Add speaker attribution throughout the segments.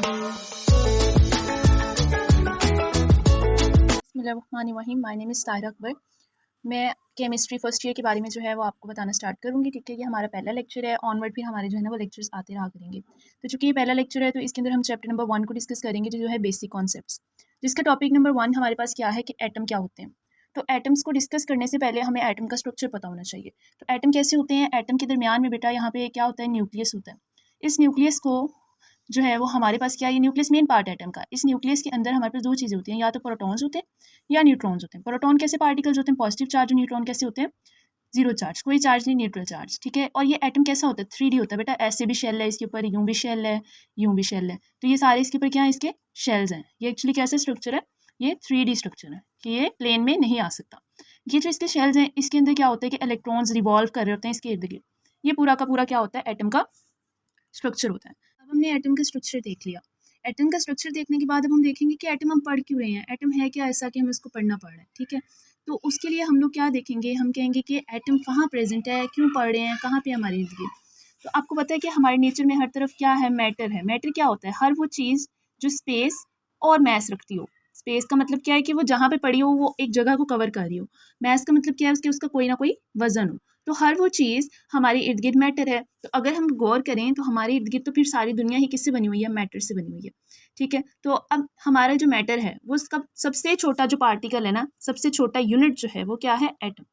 Speaker 1: बिस्मिल्लाहिर्रहमानिर्रहीम। My name is Tahira Akbar. मैं chemistry first year के बारे में जो है वो आपको बताना स्टार्ट करूँगी। ठीक है, ये हमारा पहला लेक्चर है। ऑनवर्ड फिर हमारे जो है ना वो लेक्चर्स आते रहा करेंगे। तो चूँकि ये पहला लेक्चर है तो इसके अंदर हम चैप्टर नंबर 1 को डिस्कस करेंगे, जो है बेसिक कॉन्सेप्ट्स, जिसका टॉपिक नंबर 1 हमारे पास क्या है कि एटम क्या होते हैं। तो एटम्स को डिस्कस करने से पहले हमें एटम का स्ट्रक्चर पता होना चाहिए। तो एटम कैसे होते हैं? एटम के दरमियान में बेटा यहाँ पे क्या होता है? न्यूक्लियस होता है। इस न्यूक्लियस को जो है वो हमारे पास क्या है? ये न्यूक्लियस मेन पार्ट है एटम का। इस न्यूक्लियस के अंदर हमारे पास दो चीज़ें होती हैं, या तो प्रोटॉन्स होते हैं या न्यूट्रॉन्स होते हैं। प्रोटॉन कैसे पार्टिकल्स होते हैं? Positive charge. और न्यूट्रॉन कैसे होते हैं? जीरो चार्ज, कोई चार्ज नहीं, न्यूट्रल चार्ज। ठीक है, और ये एटम कैसा होता है? 3D होता है बेटा। ऐसे भी शेल है इसके ऊपर, यूं भी शेल है, यूं भी शेल है। तो ये सारे इसके ऊपर क्या है? इसके शेल्स हैं। ये एक्चुअली कैसा स्ट्रक्चर है? ये 3D स्ट्रक्चर है कि ये प्लेन में नहीं आ सकता। ये जो इसके शेल्स हैं, इसके अंदर क्या होता है कि इलेक्ट्रॉन्स रिवॉल्व कर रहे होते हैं इसके इर्द गिर्द। ये पूरा का पूरा क्या होता है? एटम का स्ट्रक्चर होता है। अब हमने एटम का स्ट्रक्चर देख लिया। एटम का स्ट्रक्चर देखने के बाद अब हम देखेंगे कि एटम हम पढ़ क्यों रहे हैं। एटम है क्या ऐसा कि हम इसको पढ़ना पड़ रहा है? ठीक है, तो उसके लिए हम लोग क्या देखेंगे? हम कहेंगे कि एटम कहाँ प्रेजेंट है, क्यों पढ़ रहे हैं, कहाँ पे हमारे इर्द गिर्द। तो आपको पता है कि हमारे नेचर में हर तरफ क्या है? मैटर है। मैटर क्या होता है? हर वो चीज़ जो स्पेस और मैस रखती हो। स्पेस का मतलब क्या है कि वो जहाँ पे पड़ी हो वो एक जगह को कवर कर रही हो। मैस का मतलब क्या है? उसका कोई ना कोई वजन हो। तो हर वो चीज़ हमारे इर्द गिर्द मैटर है। तो अगर हम गौर करें तो हमारे इर्द गिर्द तो फिर सारी दुनिया ही किससे बनी हुई है? मैटर से बनी हुई है। ठीक है, तो अब हमारा जो मैटर है वो उसका सबसे छोटा जो पार्टिकल है ना, सबसे छोटा यूनिट जो है वो क्या है? एटम।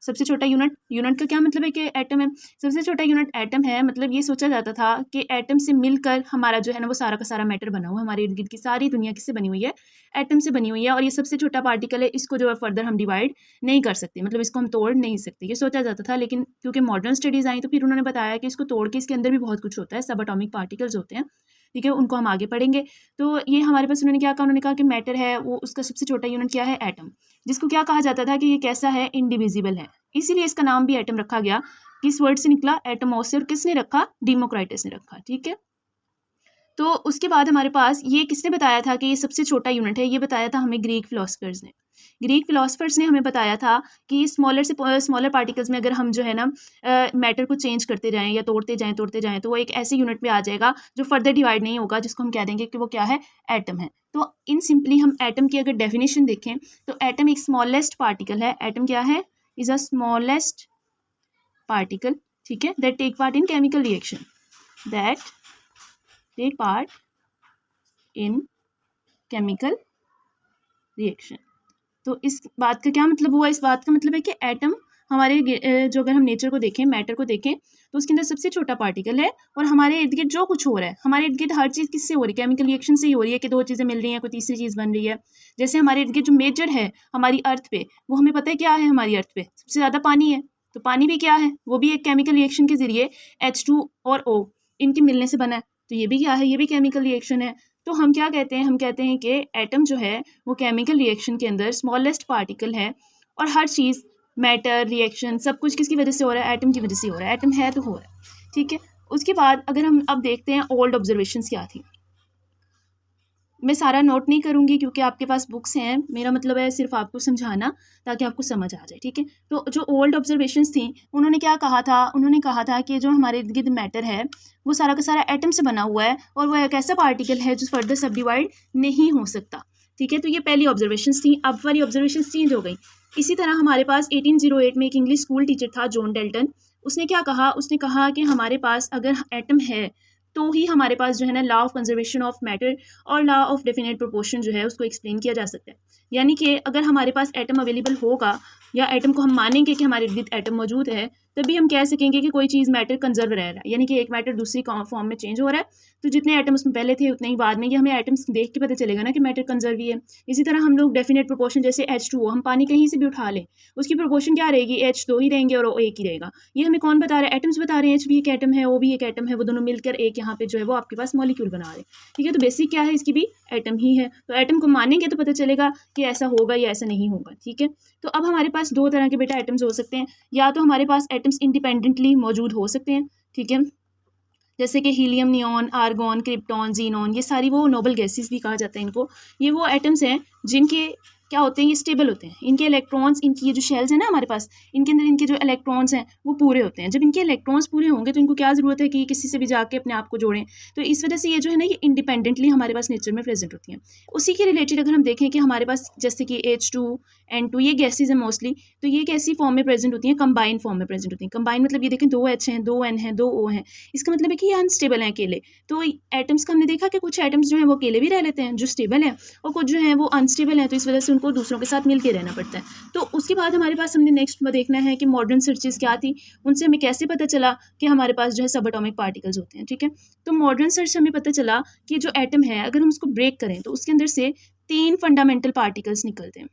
Speaker 1: सबसे छोटा यूनिट, यूनिट का क्या मतलब है कि एटम है। सबसे छोटा यूनिट एटम है। मतलब ये सोचा जाता था कि एटम से मिलकर हमारा जो है ना वो सारा का सारा मैटर बना हुआ है। हमारे इर्द गिर्द की सारी दुनिया किससे बनी हुई है? एटम से बनी हुई है। और ये सबसे छोटा पार्टिकल है, इसको जो है फर्दर हम डिवाइड नहीं कर सकते, मतलब इसको हम तोड़ नहीं सकते। ये सोचा जाता था, लेकिन क्योंकि मॉडर्न स्टडीज़ आई तो फिर उन्होंने बताया कि इसको तोड़ के इसके अंदर भी बहुत कुछ होता है, सब एटॉमिक पार्टिकल्स होते हैं। ठीक है, उनको हम आगे पढ़ेंगे। तो ये हमारे पास उन्होंने क्या कहा? उन्होंने कहा कि मैटर है वो उसका सबसे छोटा यूनिट क्या है? एटम। जिसको क्या कहा जाता था कि ये कैसा है? इनडिविजिबल है। इसीलिए इसका नाम भी एटम रखा गया। किस वर्ड से निकला? एटमॉस से। और किसने रखा? डेमोक्राइटस ने रखा। ठीक है, तो उसके बाद हमारे पास ये किसने बताया था कि ये सबसे छोटा यूनिट है? ये बताया था हमें ग्रीक फिलोसफर्स ने। ग्रीक फिलोसफर्स ने हमें बताया था कि स्मॉलर से स्मॉलर पार्टिकल्स में अगर हम जो है ना मैटर को चेंज करते जाएं या तोड़ते जाएं तो वो एक ऐसे यूनिट में आ जाएगा जो फर्दर डिवाइड नहीं होगा, जिसको हम कह देंगे कि वो क्या है? एटम है। तो इन सिंपली हम एटम की अगर डेफिनेशन देखें तो एटम एक स्मॉलेस्ट पार्टिकल है। एटम क्या है? इज अ स्मॉलेस्ट पार्टिकल, ठीक है, that take part in chemical reaction, that take part in chemical reaction. तो इस बात का क्या मतलब हुआ? इस बात का मतलब है कि एटम हमारे जो अगर हम नेचर को देखें, मैटर को देखें, तो उसके अंदर सबसे छोटा पार्टिकल है। और हमारे इर्द गिर्द जो कुछ हो रहा है, हमारे इर्द गिर्द हर चीज़ किससे हो रही है? केमिकल रिएक्शन से ही हो रही है कि दो चीज़ें मिल रही हैं, कोई तीसरी चीज़ बन रही है। जैसे हमारे इर्द गिर्द जो मेजर है हमारी अर्थ पे, वो हमें पता है क्या है? हमारी अर्थ पे सबसे ज़्यादा पानी है। तो पानी भी क्या है? वो भी एक केमिकल रिएक्शन के जरिए H2 और O इनके मिलने से बना है। तो ये भी क्या है? ये भी केमिकल रिएक्शन है। तो हम क्या कहते हैं? हम कहते हैं कि एटम जो है वो केमिकल रिएक्शन के अंदर स्मॉलेस्ट पार्टिकल है। और हर चीज़, मैटर, रिएक्शन, सब कुछ किसकी वजह से हो रहा है? एटम की वजह से हो रहा है। एटम है तो हो रहा है। ठीक है, उसके बाद अगर हम अब देखते हैं ओल्ड ऑब्जर्वेशंस क्या थी। मैं सारा नोट नहीं करूँगी क्योंकि आपके पास बुक्स हैं। मेरा मतलब है सिर्फ आपको समझाना ताकि आपको समझ आ जाए। ठीक है, तो जो ओल्ड ऑब्जर्वेशंस थी उन्होंने क्या कहा था? उन्होंने कहा था कि जो हमारे इर्द गिर्द मैटर है वो सारा का सारा एटम से बना हुआ है और वो एक ऐसा पार्टिकल है जो फर्दर सब डिवाइड नहीं हो सकता। ठीक है, तो ये पहली ऑब्जर्वेशंस थी। अब वाली ऑब्जर्वेशंस चेंज हो गई। इसी तरह हमारे पास 1808 में एक इंग्लिश स्कूल टीचर था, जॉन डेल्टन। उसने क्या कहा? उसने कहा कि हमारे पास अगर एटम है तो ही हमारे पास जो है ना law of conservation of matter और लॉ ऑफ डेफिनेट प्रोपोर्शन जो है उसको एक्सप्लेन किया जा सकता है। यानी कि अगर हमारे पास एटम अवेलेबल होगा या एटम को हम मानेंगे कि हमारे इर्द एटम मौजूद है, तभी हम कह सकेंगे कि कोई चीज़ मैटर कंजर्व रह रहा है, यानी कि एक मैटर दूसरी फॉर्म में चेंज हो रहा है। तो जितने एटम उसमें पहले थे उतने ही बाद में, ये हमें एटम्स देख के पता चलेगा ना कि मैटर कंजर्व ही है। इसी तरह हम लोग डेफिनेट प्रोपोर्शन, जैसे H2O, हम पानी कहीं से भी उठा लें, उसकी प्रोपोर्शन क्या रहेगी? H दो ही रहेंगे और O एक ही रहेगा। ये हमें कौन बता रहा है? एटम्स बता रहे हैं। H भी एक एटम है, O भी एक एटम है, वो दोनों मिलकर एक यहाँ पे जो है वो आपके पास मॉलिक्यूल बना रहे हैं। ठीक है, तो बेसिक क्या है? इसकी भी एटम ही है। तो एटम को मानेंगे तो पता चलेगा कि ऐसा होगा या ऐसा नहीं होगा। ठीक है, तो अब हमारे पास दो तरह के बेटा एटम्स हो सकते हैं। या तो हमारे पास एटम्स इंडिपेंडेंटली मौजूद हो सकते हैं, ठीक है, जैसे कि helium, neon, argon, krypton, xenon, ये सारी वो नोबल गैसेस भी कहा जाता है इनको। ये वो एटम्स हैं जिनके क्या होते हैं, ये स्टेबल होते हैं। इनके इलेक्ट्रॉन्स, इनकी ये जो शेल्स है ना हमारे पास, इनके अंदर इनके जो इलेक्ट्रॉन्स हैं वो पूरे होते हैं। जब इनके इलेक्ट्रॉन्स पूरे होंगे तो इनको क्या ज़रूरत है कि किसी से भी जाके अपने आप को जोड़ें। तो इस वजह से ये जो है ना ये इंडिपेंडेंटली हमारे पास नेचर में प्रेजेंट होती हैं। उसी के रिलेटेड अगर हम देखें कि हमारे पास जैसे कि H2 N2 ये गैसेज हैं मोस्टली, तो ये कैसी फॉर्म में प्रेजेंट होती हैं, कंबाइन फॉर्म में प्रेजेंट होती हैं। कंबाइन मतलब ये देखें 2 H हैं, 2 N हैं, 2 O हैं, इसका मतलब है कि ये अनस्टेबल हैं अकेले। तो एटम्स का हमने देखा कि कुछ एटम्स जो हैं वो अकेले भी रह लेते हैं जो स्टेबल हैं, और कुछ जो हैं वो अनस्टेबल हैं, तो इस वजह से उनको दूसरों के साथ मिल के रहना पड़ता है। तो उसके बाद हमारे पास हमने नेक्स्ट देखना है कि मॉडर्न सर्चेस क्या थी, उनसे हमें कैसे पता चला कि हमारे पास जो है सब एटॉमिक पार्टिकल्स होते हैं। ठीक है, तो मॉडर्न सर्च हमें पता चला कि जो एटम है अगर हम उसको ब्रेक करें तो उसके अंदर से 3 फंडामेंटल पार्टिकल्स निकलते हैं।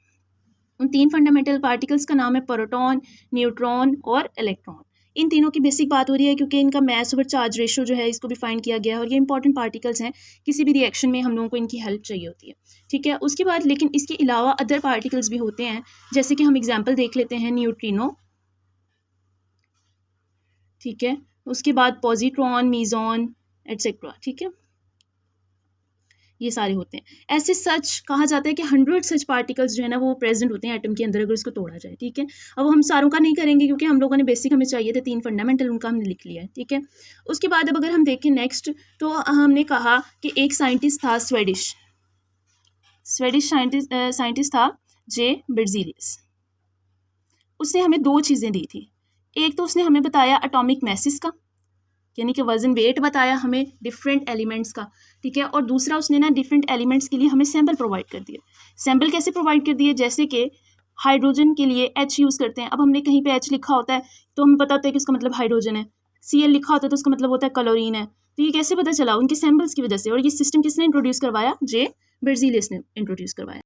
Speaker 1: उन 3 फंडामेंटल पार्टिकल्स का नाम है प्रोटॉन, न्यूट्रॉन और इलेक्ट्रॉन। इन तीनों की बेसिक बात हो रही है क्योंकि इनका मास ओवर चार्ज रेशो जो है इसको भी फाइंड किया गया है, और ये इंपॉर्टेंट पार्टिकल्स हैं, किसी भी रिएक्शन में हम लोगों को इनकी हेल्प चाहिए होती है। ठीक है, उसके बाद लेकिन इसके अलावा अदर पार्टिकल्स भी होते हैं, जैसे कि हम एग्जाम्पल देख लेते हैं न्यूट्रिनो। ठीक है, उसके बाद पॉजिट्रॉन, मीजॉन एटसेट्रा। ठीक है, ये सारे होते हैं। ऐसे सच कहा जाता है कि 100 सच पार्टिकल्स जो है ना वो प्रेजेंट होते हैं एटम के अंदर अगर उसको तोड़ा जाए। ठीक है, अब हम सारों का नहीं करेंगे क्योंकि हम लोगों ने बेसिक हमें चाहिए थे 3 फंडामेंटल, उनका हमने लिख लिया है। ठीक है, उसके बाद अब अगर हम देखें नेक्स्ट, तो हमने कहा कि एक साइंटिस्ट था स्वेडिश साइंटिस्ट था जे बेrzelius। उसने हमें 2 चीज़ें दी थी। एक तो उसने हमें बताया एटॉमिक मैसेस का, यानी कि वजन वेट बताया हमें डिफरेंट एलिमेंट्स का। ठीक है, और दूसरा उसने ना डिफरेंट एलिमेंट्स के लिए हमें सैम्पल प्रोवाइड कर दिए। सैम्पल कैसे प्रोवाइड कर दिए, जैसे कि हाइड्रोजन के लिए H यूज़ करते हैं। अब हमने कहीं पे H लिखा होता है तो हमें पता होता है कि उसका मतलब हाइड्रोजन है। Cl लिखा होता है तो उसका मतलब होता है क्लोरीन है। तो ये कैसे पता चला, उनके सैम्पल्स की वजह से। और ये सिस्टम किसने इंट्रोड्यूस करवाया, जे बेrzelius ने इंट्रोड्यूस करवाया।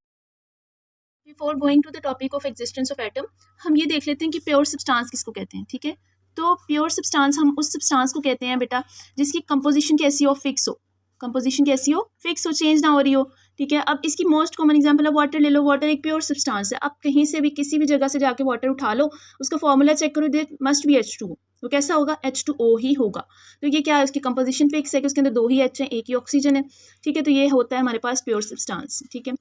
Speaker 1: Before going to the topic of existence of atom, हम ये देख लेते हैं कि प्योर सब्सटेंस किसको कहते हैं। ठीक है, तो प्योर सब्सटेंस हम उस सब्सटेंस को कहते हैं बेटा जिसकी कंपोजिशन कैसी हो, फिक्स हो। कंपोजिशन कैसी हो, फिक्स हो, चेंज ना हो रही हो। ठीक है, अब इसकी मोस्ट कॉमन एग्जांपल है वाटर ले लो। वाटर एक प्योर सब्सटेंस है। आप कहीं से भी किसी भी जगह से जाके वाटर उठा लो, उसका फॉर्मूला चेक करो, देट मस्ट बी H2। तो कैसा होगा, H2O ही होगा। तो ये क्या है, उसकी कंपोजिशन फिक्स है कि उसके अंदर 2 ही H हैं, एक ही ऑक्सीजन है। ठीक है, तो ये होता है हमारे पास प्योर सब्सटेंस। ठीक है,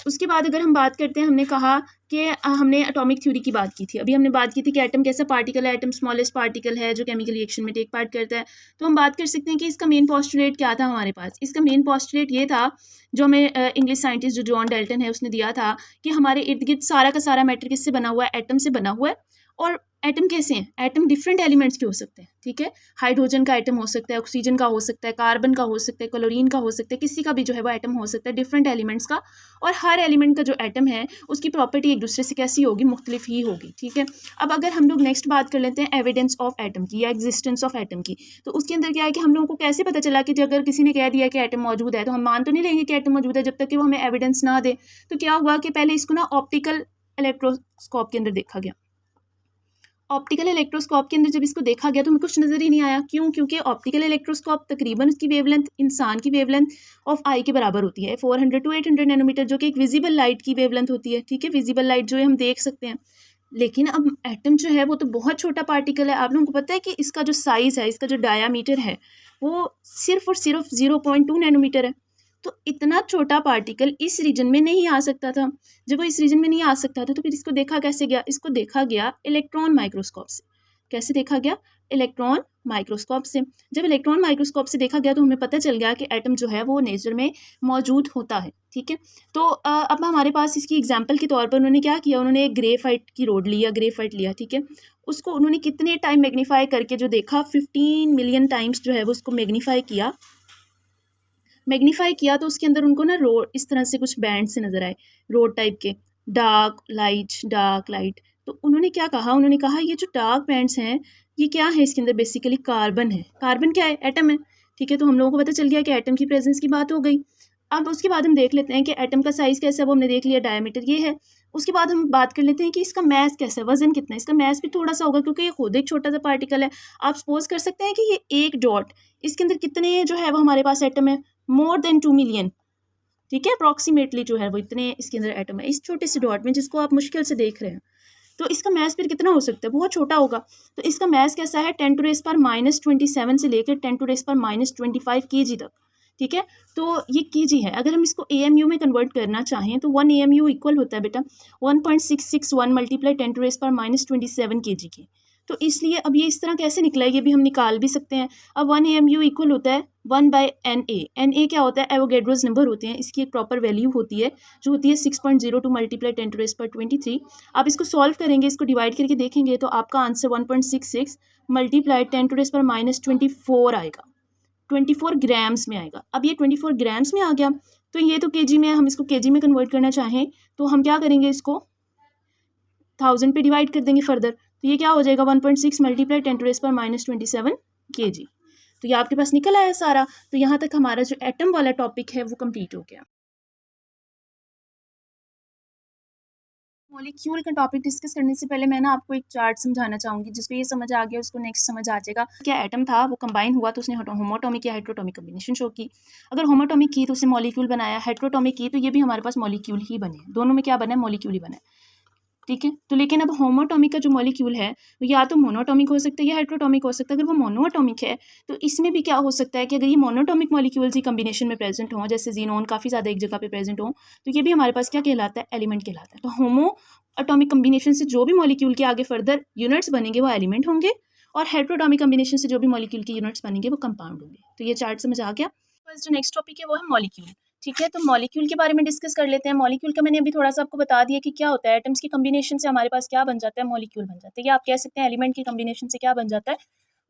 Speaker 1: उसके बाद अगर हम बात करते हैं, हमने कहा कि हमने एटॉमिक थ्योरी की बात की थी। अभी हमने बात की थी कि एटम कैसा पार्टिकल है, एटम स्मॉलेस्ट पार्टिकल है जो केमिकल रिएक्शन में टेक पार्ट करता है। तो हम बात कर सकते हैं कि इसका मेन पोस्टुलेट क्या था हमारे पास। इसका मेन पोस्टुलेट ये था जो हमें इंग्लिश साइंटिस्ट जो जॉन डाल्टन है उसने दिया था कि हमारे इर्द गिर्द सारा का सारा मैटर किससे बना हुआ है, एटम से बना हुआ है। और एटम कैसे हैं, एटम डिफरेंट एलिमेंट्स के हो सकते हैं। ठीक है, हाइड्रोजन का एटम हो सकता है, ऑक्सीजन का हो सकता है, कार्बन का हो सकता है, क्लोरीन का हो सकता है, किसी का भी जो है वो एटम हो सकता है, डिफरेंट एलिमेंट्स का। और हर एलिमेंट का जो एटम है उसकी प्रॉपर्टी एक दूसरे से कैसी होगी, मुख्तलिफ ही होगी। ठीक है, अब अगर हम लोग नेक्स्ट बात कर लेते हैं एविडेंस ऑफ एटम की या एग्जिस्टेंस ऑफ एटम की, तो उसके अंदर क्या है कि हम लोगों को कैसे पता चला कि अगर किसी ने कह दिया कि एटम मौजूद है तो हम मान तो नहीं लेंगे कि एटम मौजूद है जब तक कि वो हमें एविडेंस ना दे। तो क्या हुआ कि पहले इसको ना ऑप्टिकल इलेक्ट्रोस्कोप के अंदर देखा गया। ऑप्टिकल इलेक्ट्रोस्कोप के अंदर जब इसको देखा गया तो हमें कुछ नज़र ही नहीं आया। क्यों, क्योंकि ऑप्टिकल इलेक्ट्रोस्कोप तकरीबन उसकी वेवलेंथ इंसान की वेवलेंथ ऑफ आई के बराबर होती है, 400 to 800 नैनोमीटर, जो कि एक विजिबल लाइट की वेवलेंथ होती है। ठीक है, विजिबल लाइट जो है हम देख सकते हैं। लेकिन अब एटम जो है वो तो बहुत छोटा पार्टिकल है। आप लोगों को पता है कि इसका जो साइज़ है, इसका जो डायामीटर है वो सिर्फ और सिर्फ 0.2 नैनोमीटर है। तो इतना छोटा पार्टिकल इस रीजन में नहीं आ सकता था। जब वो इस रीजन में नहीं आ सकता था तो फिर इसको देखा कैसे गया, इसको देखा गया इलेक्ट्रॉन माइक्रोस्कोप से। कैसे देखा गया, इलेक्ट्रॉन माइक्रोस्कोप से। जब इलेक्ट्रॉन माइक्रोस्कोप से देखा गया तो हमें पता चल गया कि एटम जो है वो नेचर में मौजूद होता है। ठीक है, तो अब हमारे पास इसकी एग्जांपल के तौर पर उन्होंने क्या किया, उन्होंने एक ग्रेफाइट की रोड लिया, ग्रेफाइट लिया। ठीक है, उसको उन्होंने कितने टाइम मैग्नीफाई करके जो देखा, 15 मिलियन टाइम्स जो है वो उसको मैग्नीफाई किया तो उसके अंदर उनको ना रोड इस तरह से कुछ बैंड से नज़र आए, रोड टाइप के, डार्क लाइट। तो उन्होंने क्या कहा, उन्होंने कहा ये जो डार्क बैंड्स हैं ये क्या है, इसके अंदर बेसिकली कार्बन है। कार्बन क्या है, एटम है। ठीक है, तो हम लोगों को पता चल गया कि एटम की प्रेजेंस की बात हो गई। अब उसके बाद हम देख लेते हैं कि एटम का साइज़ कैसा है, वो हमने देख लिया, डायमीटर ये है। उसके बाद हम बात कर लेते हैं कि इसका मैस कैसा है, वजन कितना है। इसका मैस भी थोड़ा सा होगा क्योंकि ये खुद एक छोटा सा पार्टिकल है। आप सपोज कर सकते हैं कि ये एक डॉट, इसके अंदर कितने जो है वो हमारे पास एटम है, मोर देन 2 मिलियन। ठीक है, अप्रॉक्सीमेटली जो है वो इतने इसके अंदर एटम है इस छोटे से डॉट में जिसको आप मुश्किल से देख रहे हैं। तो इसका मैस फिर कितना हो सकता है, बहुत छोटा होगा। तो इसका मैस कैसा है, 10⁻⁻27 से लेकर 10⁻⁻25 kg तक। ठीक है। तो ये केजी है, अगर हम इसको एएमयू में कन्वर्ट करना चाहें तो 1 एएमयू इक्वल होता है बेटा 1.661 मल्टीप्लाई 10⁻27 केजी के। तो इसलिए अब ये इस तरह कैसे निकला है, ये भी हम निकाल भी सकते हैं। अब 1 एएमयू इक्वल होता है 1/NA। NA क्या होता है, एवोगैड्रोस नंबर होते हैं, इसकी एक प्रॉपर वैल्यू होती है जो होती है 6.02 मल्टीप्लाई 10⁻23। आप इसको सॉल्व करेंगे, इसको डिवाइड करके देखेंगे तो आपका आंसर 1.66 मल्टीप्लाई 10⁻24 आएगा, 24 ग्राम्स में आएगा। अब ये 24 ग्राम्स में आ गया, तो ये तो केजी में है, हम इसको केजी में कन्वर्ट करना चाहें तो हम क्या करेंगे, इसको 1000 पे डिवाइड कर देंगे फर्दर, तो ये क्या हो जाएगा 1.6 मल्टीप्लाई 10⁻27 केजी। तो ये आपके पास निकल आया सारा। तो यहाँ तक हमारा जो एटम वाला टॉपिक है वो कंप्लीट हो गया। मॉलिक्यूल का टॉपिक डिस्कस करने से पहले मैं ना आपको एक चार्ट समझाना चाहूँगी, जिसको ये समझ आ गया उसको नेक्स्ट समझ आ जाएगा। क्या एटम था वो कंबाइन हुआ तो उसने होमोटॉमिक या हेट्रोटॉमिक कम्बिनेशन शो की। अगर होमोटॉमिक की तो उसने मॉलिक्यूल बनाया, हेट्रोटॉमिक की तो ये भी हमारे पास मॉलिक्यूल ही बने, दोनों में क्या बना है, मॉलिक्यूल ही बना है। ठीक है, तो लेकिन अब होमोटॉमिक का जो मॉलिक्यूल है वो या तो मोनोटॉमिक हो सकता है या हेट्रोटॉमिक हो सकता है। अगर वो मोनोटॉमिक है तो इसमें भी क्या हो सकता है कि अगर ये मोनोटॉमिक मॉलिक्यूल्स ही कम्बिनेशन में प्रेजेंट हों, जैसे जीनोन काफ़ी ज़्यादा एक जगह पे प्रेजेंट हो, तो ये भी हमारे पास क्या कहलाता है, एलिमेंट कहलाता है। तो होमो एटॉमिक कम्बिनेशन से जो भी मॉलिक्यूल के आगे फर्दर यूनिट्स बनेंगे वो एलिमेंट होंगे, और हेट्रोटॉमिक कम्बिनेशन से जो भी मॉलिक्यूल के यूनिट्स बनेंगे वो कंपाउंड होंगे। तो ये चार्ट समझ आ गया। फर्स्ट जो नेक्स्ट टॉपिक है वो है मॉलिक्यूल। ठीक है, तो मॉलिक्यूल के बारे में डिस्कस कर लेते हैं। मॉलिक्यूल का मैंने अभी थोड़ा सा आपको बता दिया कि क्या होता है, एटम्स की कम्बिनेशन से हमारे पास क्या बन जाता है, मॉलिक्यूल बन जाता है, या आप कह सकते हैं एलिमेंट की कम्बिनेशन से क्या बन जाता है,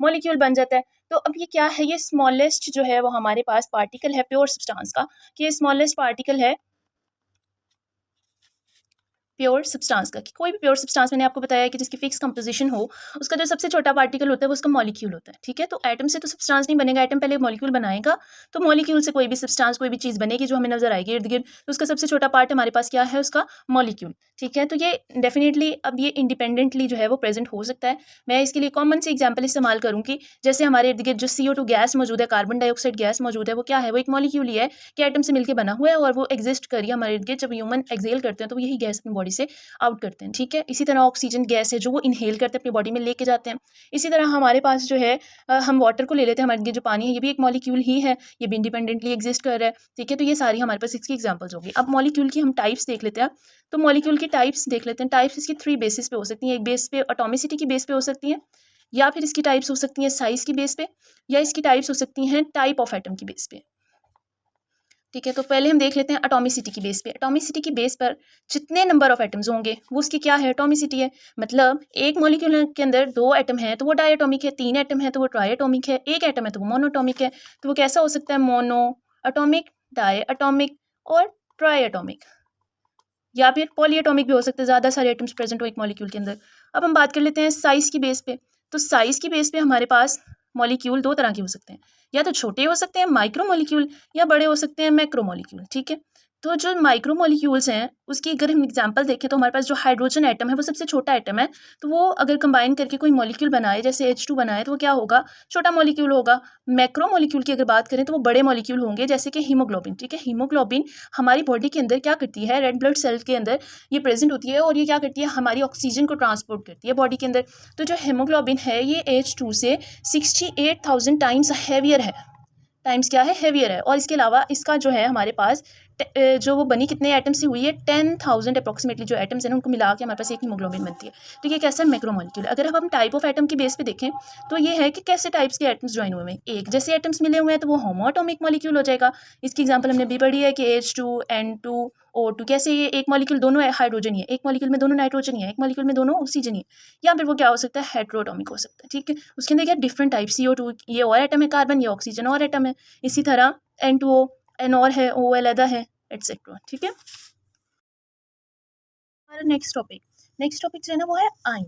Speaker 1: मॉलिक्यूल बन जाता है। तो अब ये क्या है, ये स्मॉलेस्ट जो है वो हमारे पास पार्टिकल है प्योर सब्सटेंस का, कि ये स्मॉलेस्ट पार्टिकल है प्योर सब्सटेंस का। कि कोई भी प्योर सब्सटेंस मैंने आपको बताया कि जिसकी फिक्स कंपोजिशन हो, उसका जो सबसे छोटा पार्टिकल होता है वो उसका मॉलिक्यूल होता है। ठीक है, तो एटम से तो सब्सटेंस नहीं बनेगा, एटम पहले मॉलिक्यूल बनाएगा, तो मॉलिक्यूल से कोई भी सब्सटेंस कोई भी चीज़ बनेगी जो हमें नजर आएगी इर्द गिर्द, तो उसका सबसे छोटा पार्ट हमारे पास क्या है, उसका मॉलिक्यूल। ठीक है, तो ये डेफिनेटली अब ये इंडिपेंडेंटली जो है वो प्रेजेंट हो सकता है। मैं इसके लिए कॉमन से एग्जाम्पल इस्तेमाल करूँगी, जैसे हमारे इर्द गिर्द जो CO2 गैस मौजूद है, कार्बन डाइऑक्साइड गैस मौजूद है, वो क्या है, वो एक मॉलिक्यूल ही है कि एटम से मिलकर बना हुआ है और वो एग्जिस्ट करिए हमारे इर्द गिर्द। जब ह्यूमन एक्सहेल करते हैं तो यही गैस अपनी बॉडी से आउट करते हैं। ठीक है, इसी तरह ऑक्सीजन गैस है जो वो इनहेल करते हैं अपनी बॉडी में लेके जाते हैं। इसी तरह हमारे पास जो है हम वाटर को ले लेते हैं, हमारे जो पानी है ये भी एक मॉलिक्यूल ही है, ये भी इंडिपेंडेंटली एग्जिस्ट कर रहा है। ठीक है, तो ये सारी हमारे पास इसकी एग्जांपल्स होगी। अब मॉलिक्यूल की हम टाइप्स देख लेते हैं, तो मॉलिक्यूल की टाइप्स देख लेते हैं। टाइप्स इसकी 3 बेसिस पे हो सकती हैं, एक बेस पे एटॉमिसिटी की बेस पे हो सकती हैं, या फिर इसकी टाइप्स हो सकती हैं साइज की बेस पे, या इसकी टाइप्स हो सकती हैं टाइप ऑफ एटम की बेस पे। ठीक है, तो पहले हम देख लेते हैं एटॉमिसिटी की बेस पे। एटॉमिसिटी की बेस पर जितने नंबर ऑफ एटम्स होंगे वो उसकी क्या है, एटॉमिसिटी है। मतलब एक मॉलिक्यूल के अंदर 2 एटम है तो वो डायटोमिक है, 3 एटम है तो वो ट्राइएटोमिक है, 1 एटम है तो वो मोनोटोमिक है। तो वो कैसा हो सकता है, मोनो एटॉमिक, डायटोमिक और ट्राइएटोमिक, या फिर पॉलीएटॉमिक भी हो सकते हैं, ज़्यादा सारे एटम्स प्रेजेंट हो एक मॉलिक्यूल के अंदर। अब हम बात कर लेते हैं साइज़ की बेस पे। तो साइज़ की बेस पे हमारे पास मॉलिक्यूल 2 तरह के हो सकते हैं, या तो छोटे हो सकते हैं माइक्रो मॉलिक्यूल, या बड़े हो सकते हैं मैक्रो मॉलिक्यूल। ठीक है, तो जो माइक्रो मॉलिक्यूल्स हैं उसकी अगर हम एग्जांपल देखें तो हमारे पास जो हाइड्रोजन एटम है वो सबसे छोटा एटम है, तो वो अगर कंबाइन करके कोई मॉलिक्यूल बनाए जैसे H2 बनाए तो वो क्या होगा, छोटा मॉलिक्यूल होगा। मैक्रो मॉलिक्यूल की अगर बात करें तो वो बड़े मॉलिक्यूल होंगे, जैसे कि हीमोग्लोबिन। ठीक है, हीमोग्लोबिन हमारी बॉडी के अंदर क्या करती है, रेड ब्लड सेल के अंदर ये प्रेजेंट होती है, और ये क्या करती है, हमारी ऑक्सीजन को ट्रांसपोर्ट करती है बॉडी के अंदर। तो जो हीमोग्लोबिन है ये H2 से 68,000 टाइम्स हैवियर है, टाइम्स क्या है, हैवियर है। और इसके अलावा इसका जो है हमारे पास जो वो बनी कितने एटम से हुई है, 10,000 अप्रॉक्सीमेटली जो एटम्स हैं ना उनको मिला के हमारे पास एक हीमोग्लोबिन बनती है। तो ये कैसा मैक्रोमोलिक्यूल। अगर हम टाइप ऑफ एटम की बेस पे देखें तो ये है कि कैसे टाइप्स के एटम्स ज्वाइन हुए हैं, एक जैसे एटम्स मिले हुए हैं तो वो होमोएटॉमिक मॉलिक्यूल हो जाएगा। इसकी एग्जांपल हमने भी पढ़ी है कि H2N2O2, कैसे ये एक मॉलिक्यूल दोनों हाइड्रोजन ही है, एक मॉलिक्यूल में दोनों नाइट्रोजन ही है, एक मॉलिक्यूल में दोनों ऑक्सीजन ही है। या फिर वो क्या हो सकता है, हेट्रोएटॉमिक हो सकता है। ठीक है, उसके अंदर क्या डिफरेंट टाइप, CO2 ये और एटम है, कार्बन ये ऑक्सीजन और एटम है, इसी तरह N2O N और है, O अलग है, एटसेट्रा। ठीक है, हमारा नेक्स्ट टॉपिक जो है ना वो है आयन।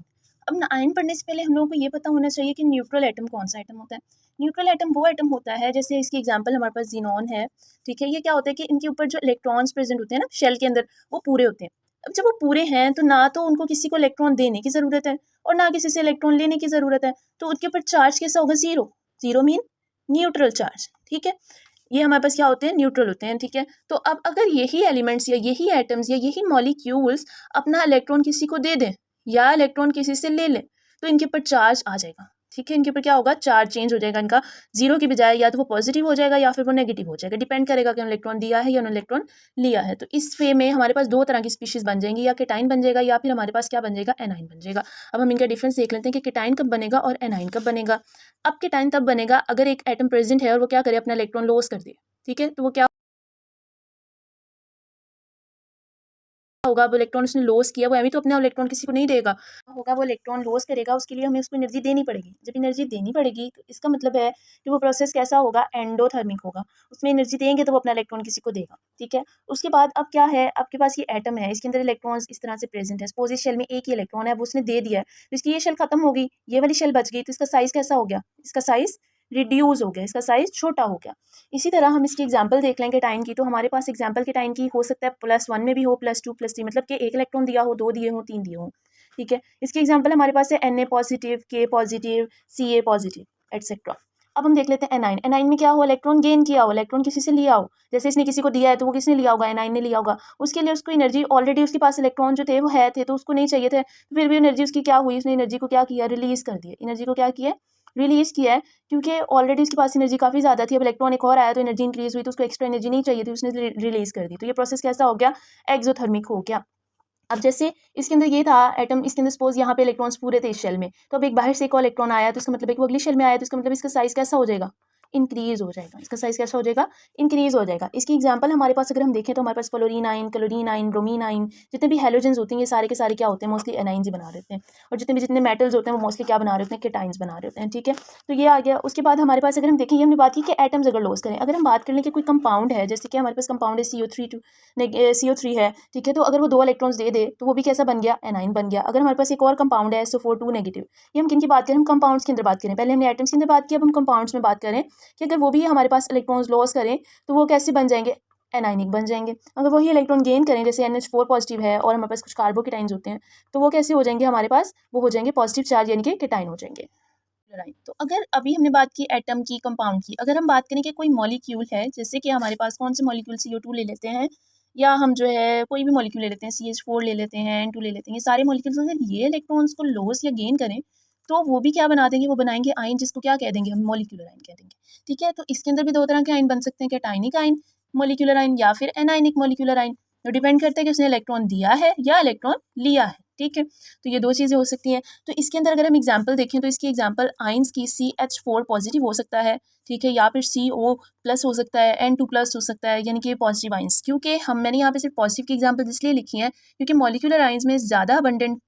Speaker 1: अब आयन पढ़ने से पहले हम लोगों को ये पता होना चाहिए कि न्यूट्रल एटम कौन सा एटम होता है। न्यूट्रल एटम वो एटम होता है, जैसे इसकी एग्जांपल हमारे पास जीनोन है। ठीक है, ये क्या होता है कि इनके ऊपर जो इलेक्ट्रॉन्स प्रेजेंट होते हैं ना शेल के अंदर, वो पूरे होते हैं। अब जब वो पूरे हैं तो ना तो उनको किसी को इलेक्ट्रॉन देने की ज़रूरत है और ना किसी से इलेक्ट्रॉन लेने की ज़रूरत है, तो उनके ऊपर चार्ज कैसा होगा, zero. Zero mean neutral charge. ठीक है, ये हमारे पास क्या होते हैं, न्यूट्रल होते हैं। ठीक है, तो अब अगर यही एलिमेंट्स या यही एटम्स या यही मॉलिक्यूल्स अपना इलेक्ट्रॉन किसी को दे दें या इलेक्ट्रॉन किसी से ले लें तो इनके ऊपर चार्ज आ जाएगा। ठीक है। इनके ऊपर क्या होगा, चार्ज चेंज हो जाएगा, इनका जीरो की बजाय या तो वो पॉजिटिव हो जाएगा या फिर वो नेगेटिव हो जाएगा, डिपेंड करेगा कि इलेक्ट्रॉन दिया है या इलेक्ट्रॉन लिया है। तो इस वे में हमारे पास दो तरह की स्पीशीज बन जाएंगी, या केटाइन बन जाएगा या फिर हमारे पास क्या बन जाएगा, एनाइन बन जाएगा। अब हम इनका डिफरेंस देख लेते हैं कि केटाइन कब बनेगा और एनाइन कब बनेगा। अब केटाइन तब बनेगा अगर एक एटम प्रेजेंट है और वो क्या करे, अपना इलेक्ट्रॉन लॉस कर दे, ठीक है। तो वो क्या होगा, वो इलेक्ट्रॉन उसने लॉस किया, वो एमी तो अपना इलेक्ट्रॉन किसी को नहीं देगा, होगा वो इलेक्ट्रॉन लॉस करेगा, उसके लिए हमें उसको एनर्जी देनी पड़ेगी। जब एनर्जी देनी पड़ेगी तो इसका मतलब है कि वो प्रोसेस कैसा होगा, एंडोथर्मिक होगा। उसमें एनर्जी देंगे तो वो अपना इलेक्ट्रॉन किसी को देगा, ठीक है। उसके बाद अब क्या है, आपके पास ये एटम है, इसके अंदर इलेक्ट्रॉन्स इस तरह से प्रेजेंट है। सपोज इस शेल में एक ही इलेक्ट्रॉन है, अब उसने दे दिया है, तो इसकी ये शेल खत्म हो गई, ये वाली शेल बच गई, तो इसका साइज कैसा हो गया, इसका साइज रिड्यूस हो गया, इसका साइज छोटा हो गया। इसी तरह हम इसकी एग्जांपल देख लेंगे टाइम की, तो हमारे पास एग्जांपल के टाइम की हो सकता है +1 में भी हो, +2 +3, मतलब कि एक इलेक्ट्रॉन दिया हो, 2 दिए हो, 3 दिए हो, ठीक है। इसकी एग्जांपल हमारे पास है Na positive, K positive, Ca positive, etcetera. अब हम देख लेते हैं एनाइन। एनाइन में क्या हो, इलेक्ट्रॉन गेन किया हो, इलेक्ट्रॉन किसी से लिया हो, जैसे इसने किसी को दिया है तो वो किसने लिया होगा, एनाइन ने लिया होगा। उसके लिए उसको एनर्जी, ऑलरेडी उसके पास इलेक्ट्रॉन जो थे वो है थे, तो उसको नहीं चाहिए थे, फिर भी एनर्जी उसकी क्या हुई, उसने एनर्जी को क्या किया, रिलीज कर दिया। एनर्जी को क्या किया, रिलीज किया है, क्योंकि ऑलरेडी उसके पास एनर्जी काफ़ी ज़्यादा थी। अब इलेक्ट्रॉन एक और आया तो एनर्जी इंक्रीज हुई, तो उसको एक्स्ट्रा एनर्जी नहीं चाहिए थी, उसने रिलीज कर दी। तो ये प्रोसेस कैसा हो गया, एक्सोथर्मिक हो गया। अब जैसे इसके अंदर ये था एटम, इसके अंदर सपोज यहाँ पे इलेक्ट्रॉन्स पूरे थे इस शेल में, तो अब एक बाहर से एक और इलेक्ट्रॉन आया, तो इसका मतलब है कि वो अगली शेल में आया, तो इसका मतलब इसका साइज कैसा हो जाएगा, इंक्रीज हो जाएगा। इसका साइज कैसा हो जाएगा, इंक्रीज हो जाएगा। इसकी एग्जांपल हमारे पास अगर हम देखें तो हमारे पास फ्लोरीन आइन, क्लोरीन आइन, ब्रोमीन आइन, जितने भी हेलोजेंस होते हैं ये सारे के सारे क्या होते हैं, मोस्टली एनाइंस ही बना देते हैं। और जितने मेटल्स होते हैं वो मोस्टली क्या बना रहे होते हैं, केटाइंस बना रहे होते हैं, ठीक है। तो ये आ गया। उसके बाद हमारे पास अगर हम देखें, ये हमने बात की कि एटम्स अगर लॉस करें, अगर हम बात कर लें कि कोई कंपाउंड है, जैसे कि हमारे पास कंपाउंड है CO3 है, ठीक है। तो अगर वो 2 इलेक्ट्रॉन्स दे दे तो वो भी कैसा बन गया, एनाइन बन गया। अगर हमारे पास एक और कंपाउंड है SO4 नेगेटिव, ये हम किन की बात करें, हम कंपाउंड्स की अंदर बात करें। पहले हमने एटम्स की अंदर बात की, अब हम कंपाउंड्स में बात करें कि अगर वो भी हमारे पास इलेक्ट्रॉन्स लॉस करें तो वो कैसे बन जाएंगे, एनाइनिक बन जाएंगे। अगर वही इलेक्ट्रॉन गेन करें, जैसे NH4 पॉजिटिव है और हमारे पास कुछ कार्बोकेटाइंस होते हैं, तो वो कैसे हो जाएंगे हमारे पास, वो हो जाएंगे पॉजिटिव चार्ज, यानी कि केटाइन हो जाएंगे। तो अगर अभी हमने बात की एटम की, कंपाउंड की, अगर हम बात करें कि कोई मॉलिक्यूल है, जैसे कि हमारे पास कौन से मॉलिक्यूल, CO2 ले लेते हैं, या हम जो है कोई भी मॉलिक्यूल ले लेते हैं, CH4 ले लेते हैं, N2 ले लेते हैं, ये सारे मॉलिक्यूल्स अगर ये इलेक्ट्रॉन्स को लॉस या गेन करें तो वो भी क्या बना देंगे, वो बनाएंगे आयन, जिसको क्या कह देंगे हम, मॉलिक्यूलर आयन कह देंगे, ठीक है। तो इसके अंदर भी दो तरह के आयन बन सकते हैं, कैटाइनिक आयन मॉलिक्यूलर आयन या फिर एनाइनिक मॉलिक्यूलर आयन। तो डिपेंड करता है कि उसने इलेक्ट्रॉन दिया है या इलेक्ट्रॉन लिया है, ठीक है। तो ये दो चीज़ें हो सकती हैं। तो इसके अंदर अगर हम एग्जांपल देखें तो इसकी एग्जांपल आयंस की CH4 पॉजिटिव हो सकता है, ठीक है, या फिर CO प्लस हो सकता है, N2 प्लस हो सकता है, यानी कि पॉजिटिव आयंस। क्योंकि मैंने यहाँ पे सिर्फ पॉजिटिव की एग्जांपल इसलिए लिखी है क्योंकि मॉलिक्यूलर आयंस में ज़्यादा अबंडेंट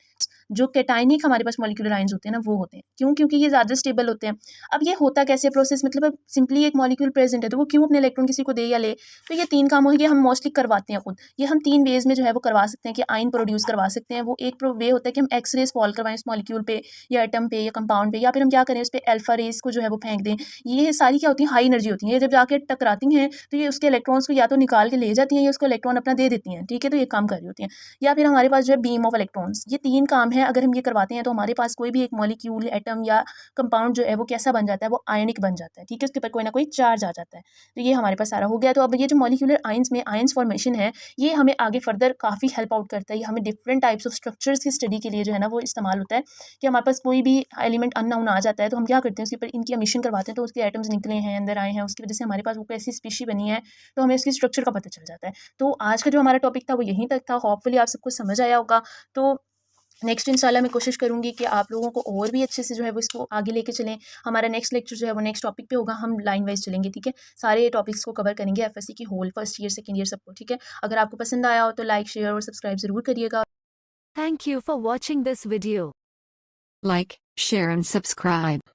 Speaker 1: जो कैटाइनिक हमारे पास मॉलिक्यूलर आयंस होते हैं ना, वो होते हैं। क्यों, क्योंकि ये ज़्यादा स्टेबल होते हैं। अब ये होता कैसे प्रोसेस, मतलब अब सिंपली एक मॉलिक्यूल प्रेजेंट है तो वो क्यों अपने इलेक्ट्रॉन किसी को दे या ले, तो ये 3 काम हो गए, हम मोस्टली करवाते हैं खुद। ये हम 3 वेज में जो है वो करवा सकते हैं कि आयन प्रोड्यूस करवा सकते हैं। वो एक वे होता है कि हम एक्सरेज फॉल करवाएं उस मॉलिक्यूल पे या एटम पे या कंपाउंड पे, या फिर हम क्या करें, उस पर अल्फा रेज को जो है वो फेंक दें। ये सारी क्या होती हैं, हाई एनर्जी होती हैं। ये जब जाके टकराती हैं तो ये उसके इलेक्ट्रॉन्स को या तो निकाल के ले जाती हैं या उसको इलेक्ट्रॉन अपना दे देती हैं, ठीक है। तो ये काम कर रही होती हैं। या फिर हमारे पास जो है बीम ऑफ इलेक्ट्रॉन्स, ये 3 काम है। अगर हम ये करवाते हैं तो हमारे पास कोई भी एक मॉलिक्यूल, एटम या कंपाउंड जो है वो कैसा बन जाता है, वो आयनिक बन जाता है, ठीक है। उसके ऊपर कोई ना कोई चार्ज आ जाता है। तो ये हमारे पास सारा हो गया। तो अब ये जो मॉलिक्यूलर आयंस में आयंस फॉर्मेशन है, ये हमें आगे फर्दर काफ़ी हेल्प आउट करता है। ये हमें डिफरेंट टाइप्स ऑफ स्ट्रक्चर्स की स्टडी के लिए जो है ना वो इस्तेमाल होता है। कि हमारे पास कोई भी एलिमेंट अननोन आ जाता है तो हम क्या करते हैं, उसके ऊपर इनकी एमिशन करवाते हैं, तो उसके एटम्स निकले हैं, अंदर आए हैं, उसकी वजह से हमारे पास वो कैसी स्पीशी बनी है, तो हमें उसकी स्ट्रक्चर का पता चल जाता है। तो आज का जो हमारा टॉपिक था वो यहीं तक था। होपफुली आप सबको समझ आया होगा। तो नेक्स्ट इंशाल्लाह मैं कोशिश करूँगी कि आप लोगों को और भी अच्छे से जो है वो इसको आगे लेके चलें। हमारा नेक्स्ट लेक्चर जो है वो नेक्स्ट टॉपिक पे होगा, हम लाइन वाइज चलेंगे, ठीक है। सारे टॉपिक्स को कवर करेंगे, FSC की whole first year second year सबको, ठीक है। अगर आपको पसंद आया हो तो लाइक, शेयर और सब्सक्राइब ज़रूर करिएगा।
Speaker 2: Thank you for watching this video.
Speaker 3: Like, share and subscribe.